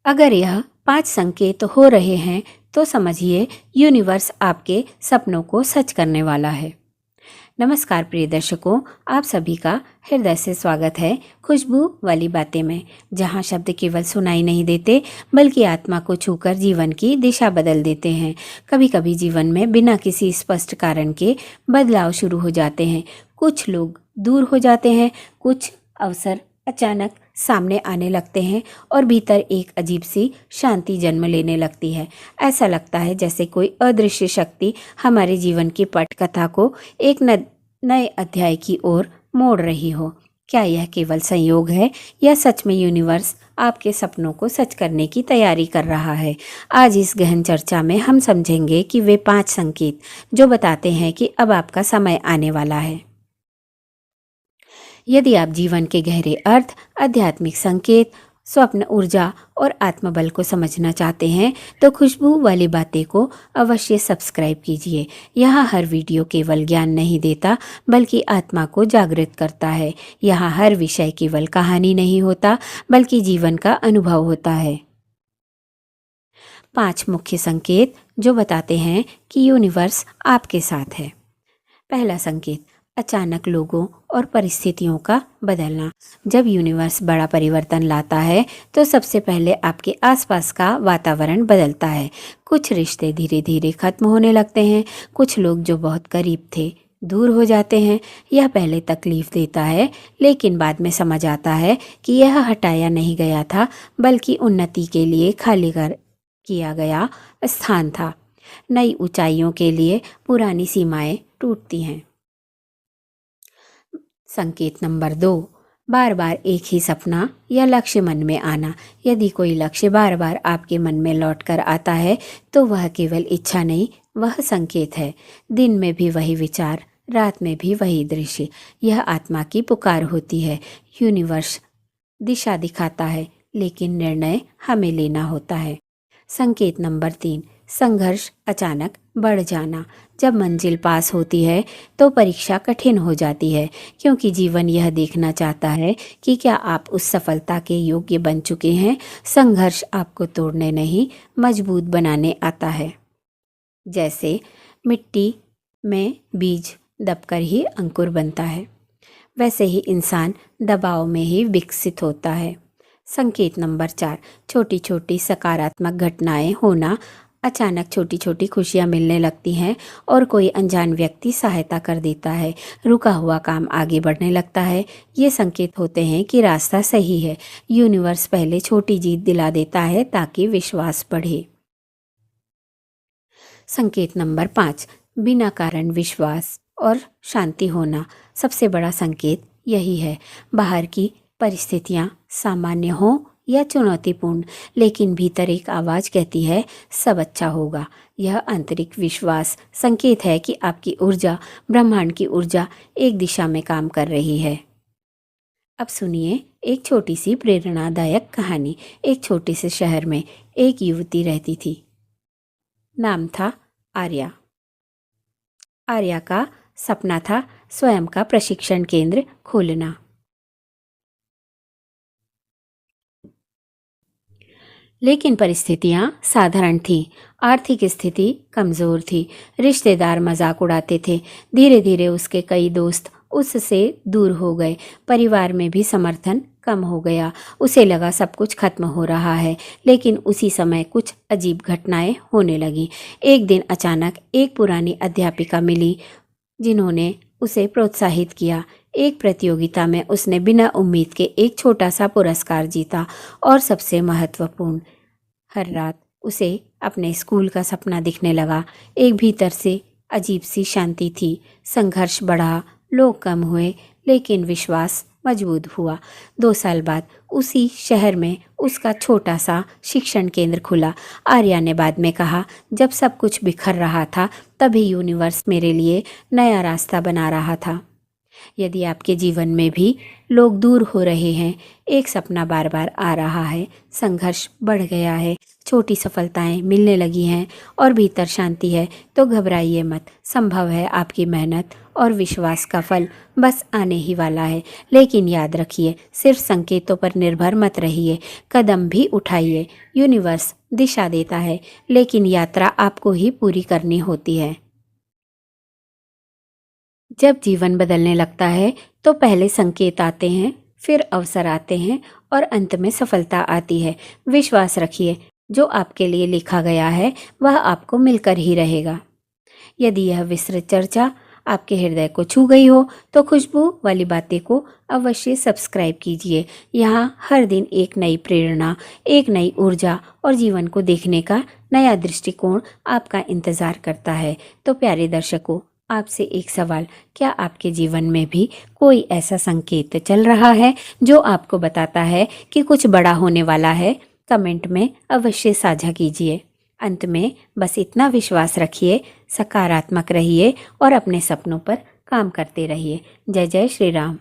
अगर यह 5 संकेत हो रहे हैं तो समझिए यूनिवर्स आपके सपनों को सच करने वाला है। नमस्कार प्रिय दर्शकों, आप सभी का हृदय से स्वागत है खुशबू वाली बातें में, जहां शब्द केवल सुनाई नहीं देते बल्कि आत्मा को छूकर जीवन की दिशा बदल देते हैं। कभी कभी जीवन में बिना किसी स्पष्ट कारण के बदलाव शुरू हो जाते हैं। कुछ लोग दूर हो जाते हैं, कुछ अवसर अचानक सामने आने लगते हैं और भीतर एक अजीब सी शांति जन्म लेने लगती है। ऐसा लगता है जैसे कोई अदृश्य शक्ति हमारे जीवन की पटकथा को एक नए अध्याय की ओर मोड़ रही हो। क्या यह केवल संयोग है या सच में यूनिवर्स आपके सपनों को सच करने की तैयारी कर रहा है? आज इस गहन चर्चा में हम समझेंगे कि वे 5 संकेत जो बताते हैं कि अब आपका समय आने वाला है। यदि आप जीवन के गहरे अर्थ, आध्यात्मिक संकेत, स्वप्न ऊर्जा और आत्मबल को समझना चाहते हैं तो खुशबू वाली बातें को अवश्य सब्सक्राइब कीजिए। यहाँ हर वीडियो केवल ज्ञान नहीं देता बल्कि आत्मा को जागृत करता है। यहाँ हर विषय केवल कहानी नहीं होता बल्कि जीवन का अनुभव होता है। 5 मुख्य संकेत जो बताते हैं कि यूनिवर्स आपके साथ है। पहला संकेत, अचानक लोगों और परिस्थितियों का बदलना। जब यूनिवर्स बड़ा परिवर्तन लाता है तो सबसे पहले आपके आसपास का वातावरण बदलता है। कुछ रिश्ते धीरे धीरे खत्म होने लगते हैं, कुछ लोग जो बहुत करीब थे दूर हो जाते हैं। यह पहले तकलीफ देता है, लेकिन बाद में समझ आता है कि यह हटाया नहीं गया था बल्कि उन्नति के लिए खाली किया गया स्थान था। नई ऊंचाइयों के लिए पुरानी सीमाएं टूटती हैं। संकेत नंबर 2, बार बार एक ही सपना या लक्ष्य मन में आना। यदि कोई लक्ष्य बार बार आपके मन में लौट कर आता है तो वह केवल इच्छा नहीं, वह संकेत है। दिन में भी वही विचार, रात में भी वही दृश्य। यह आत्मा की पुकार होती है। यूनिवर्स दिशा दिखाता है, लेकिन निर्णय हमें लेना होता है। संकेत नंबर 3, संघर्ष अचानक बढ़ जाना। जब मंजिल पास होती है तो परीक्षा कठिन हो जाती है, क्योंकि जीवन यह देखना चाहता है कि क्या आप उस सफलता के योग्य बन चुके हैं। संघर्ष आपको तोड़ने नहीं, मजबूत बनाने आता है। जैसे मिट्टी में बीज दबकर ही अंकुर बनता है, वैसे ही इंसान दबाव में ही विकसित होता है। संकेत नंबर 4, छोटी छोटी सकारात्मक घटनाएं होना। अचानक छोटी छोटी खुशियां मिलने लगती हैं और कोई अनजान व्यक्ति सहायता कर देता है। रुका हुआ काम आगे बढ़ने लगता है। ये संकेत होते हैं कि रास्ता सही है। यूनिवर्स पहले छोटी जीत दिला देता है ताकि विश्वास बढ़े। संकेत नंबर 5, बिना कारण विश्वास और शांति होना। सबसे बड़ा संकेत यही है। बाहर की परिस्थितियां सामान्य हो या चुनौतीपूर्ण, लेकिन भीतर एक आवाज़ कहती है सब अच्छा होगा। यह आंतरिक विश्वास संकेत है कि आपकी ऊर्जा, ब्रह्मांड की ऊर्जा एक दिशा में काम कर रही है। अब सुनिए एक छोटी सी प्रेरणादायक कहानी। एक छोटे से शहर में एक युवती रहती थी। नाम था आर्या। आर्या का सपना था स्वयं का प्रशिक्षण केंद्र खोलना। लेकिन परिस्थितियां साधारण थीं। आर्थिक स्थिति कमज़ोर थी। रिश्तेदार मजाक उड़ाते थे। धीरे धीरे उसके कई दोस्त उससे दूर हो गए। परिवार में भी समर्थन कम हो गया। उसे लगा सब कुछ खत्म हो रहा है, लेकिन उसी समय कुछ अजीब घटनाएं होने लगीं। एक दिन अचानक एक पुरानी अध्यापिका मिली जिन्होंने उसे प्रोत्साहित किया। एक प्रतियोगिता में उसने बिना उम्मीद के एक छोटा सा पुरस्कार जीता, और सबसे महत्वपूर्ण, हर रात उसे अपने स्कूल का सपना दिखने लगा। एक भीतर से अजीब सी शांति थी। संघर्ष बढ़ा, लोग कम हुए, लेकिन विश्वास मजबूत हुआ। 2 साल बाद उसी शहर में उसका छोटा सा शिक्षण केंद्र खुला। आर्या ने बाद में कहा, जब सब कुछ बिखर रहा था तभी यूनिवर्स मेरे लिए नया रास्ता बना रहा था। यदि आपके जीवन में भी लोग दूर हो रहे हैं, एक सपना बार बार आ रहा है, संघर्ष बढ़ गया है, छोटी सफलताएं मिलने लगी हैं और भीतर शांति है तो घबराइए मत। संभव है आपकी मेहनत और विश्वास का फल बस आने ही वाला है। लेकिन याद रखिए, सिर्फ संकेतों पर निर्भर मत रहिए, कदम भी उठाइए। यूनिवर्स दिशा देता है, लेकिन यात्रा आपको ही पूरी करनी होती है। जब जीवन बदलने लगता है तो पहले संकेत आते हैं, फिर अवसर आते हैं और अंत में सफलता आती है। विश्वास रखिए, जो आपके लिए लिखा गया है वह आपको मिलकर ही रहेगा। यदि यह विस्तृत चर्चा आपके हृदय को छू गई हो तो खुशबू वाली बातें को अवश्य सब्सक्राइब कीजिए। यहाँ हर दिन एक नई प्रेरणा, एक नई ऊर्जा और जीवन को देखने का नया दृष्टिकोण आपका इंतजार करता है। तो प्यारे दर्शकों, आपसे एक सवाल, क्या आपके जीवन में भी कोई ऐसा संकेत चल रहा है जो आपको बताता है कि कुछ बड़ा होने वाला है? कमेंट में अवश्य साझा कीजिए। अंत में बस इतना विश्वास रखिए, सकारात्मक रहिए और अपने सपनों पर काम करते रहिए। जय जय श्री राम।